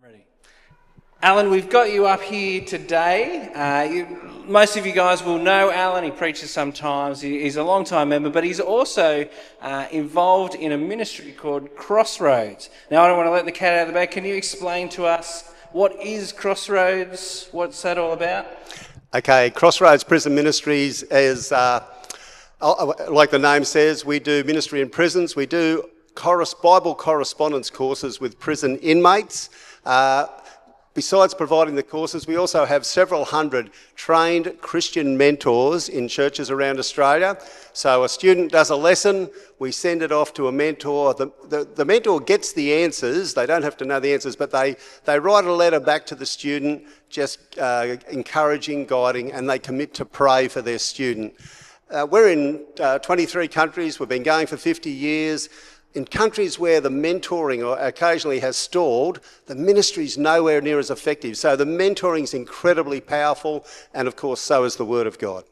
Ready. Alan, we've got you up here today. Most of you guys will know Alan. He preaches sometimes. He's a long-time member, but he's also involved in a ministry called Crossroads. Now, I don't want to let the cat out of the bag. Can you explain to us what is Crossroads? What's that all about? Okay, Crossroads Prison Ministries is, like the name says, we do ministry in prisons. We do Bible correspondence courses with prison inmates. Besides providing the courses, we also have several hundred trained Christian mentors in churches around Australia. So a student does a lesson, we send it off to a mentor. The mentor gets the answers. They don't have to know the answers, but they write a letter back to the student, just encouraging, guiding, and they commit to pray for their student. We're in 23 countries. We've been going for 50 years. In countries where the mentoring occasionally has stalled, the ministry is nowhere near as effective. So the mentoring is incredibly powerful, and of course, so is the Word of God.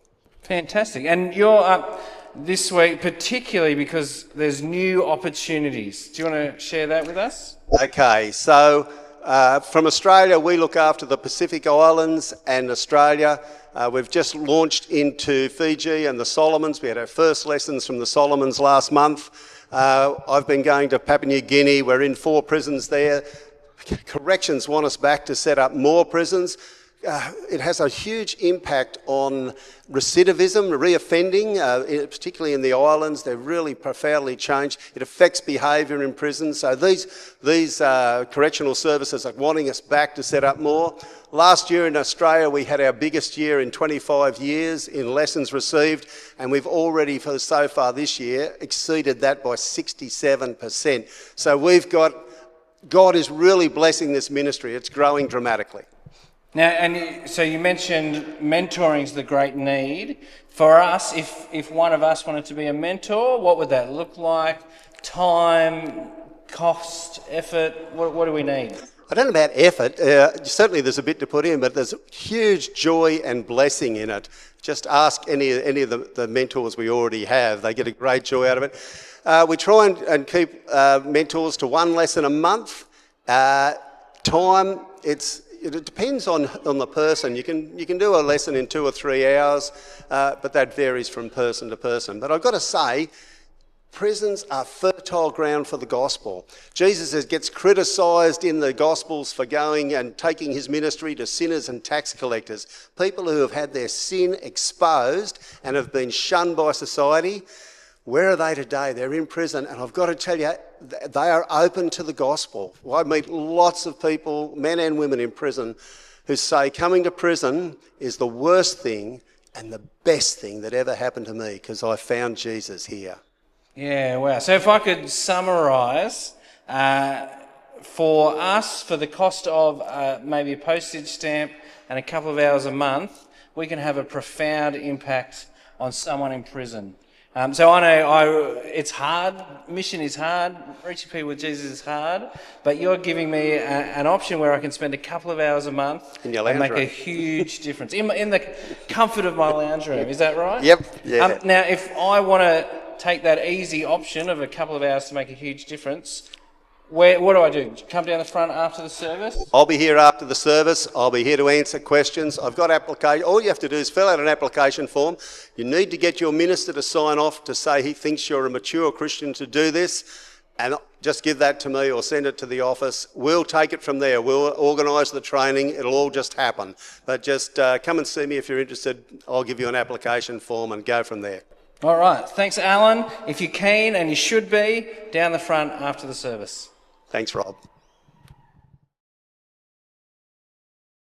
Fantastic. And you're up this week particularly because there's new opportunities. Do you want to share that with us? Okay, so from Australia, we look after the Pacific Islands and Australia. We've just launched into Fiji and the Solomons. We had our first lessons from the Solomons last month. I've been going to Papua New Guinea. We're in 4 prisons there. Corrections want us back to set up more prisons. It has a huge impact on recidivism, reoffending, particularly in the islands. They're really profoundly changed. It affects behaviour in prisons. So these correctional services are wanting us back to set up more. Last year in Australia, we had our biggest year in 25 years in lessons received, and we've already, so far this year, exceeded that by 67%. So God is really blessing this ministry. It's growing dramatically. Now, and so you mentioned mentoring is the great need. For us, if one of us wanted to be a mentor, what would that look like? Time, cost, effort, what do we need? I don't know about effort. Certainly there's a bit to put in, but there's huge joy and blessing in it. Just ask any of the mentors we already have. They get a great joy out of it. We try and keep mentors to 1 lesson a month. Time, it depends on the person. You can do a lesson in 2 or 3 hours, but that varies from person to person. But I've got to say, prisons are fertile ground for the gospel. Jesus gets criticised in the Gospels for going and taking his ministry to sinners and tax collectors, people who have had their sin exposed and have been shunned by society. Where are they today? They're in prison, and I've got to tell you, they are open to the gospel. I meet lots of people, men and women in prison, who say coming to prison is the worst thing and the best thing that ever happened to me because I found Jesus here. Yeah, wow. So if I could summarise, for us, for the cost of maybe a postage stamp and a couple of hours a month, we can have a profound impact on someone in prison. So I know it's hard, mission is hard, reaching people with Jesus is hard, but you're giving me an option where I can spend a couple of hours a month and make a huge difference in the comfort of my lounge room. Is that right? Yep. Yeah. Now, if I want to take that easy option of a couple of hours to make a huge difference, what do I do? Come down the front after the service? I'll be here after the service. I'll be here to answer questions. I've got application. All you have to do is fill out an application form. You need to get your minister to sign off to say he thinks you're a mature Christian to do this, and just give that to me or send it to the office. We'll take it from there. We'll organise the training. It'll all just happen. But just come and see me if you're interested. I'll give you an application form and go from there. All right. Thanks, Alan. If you're keen, and you should be, down the front after the service. Thanks, Rob.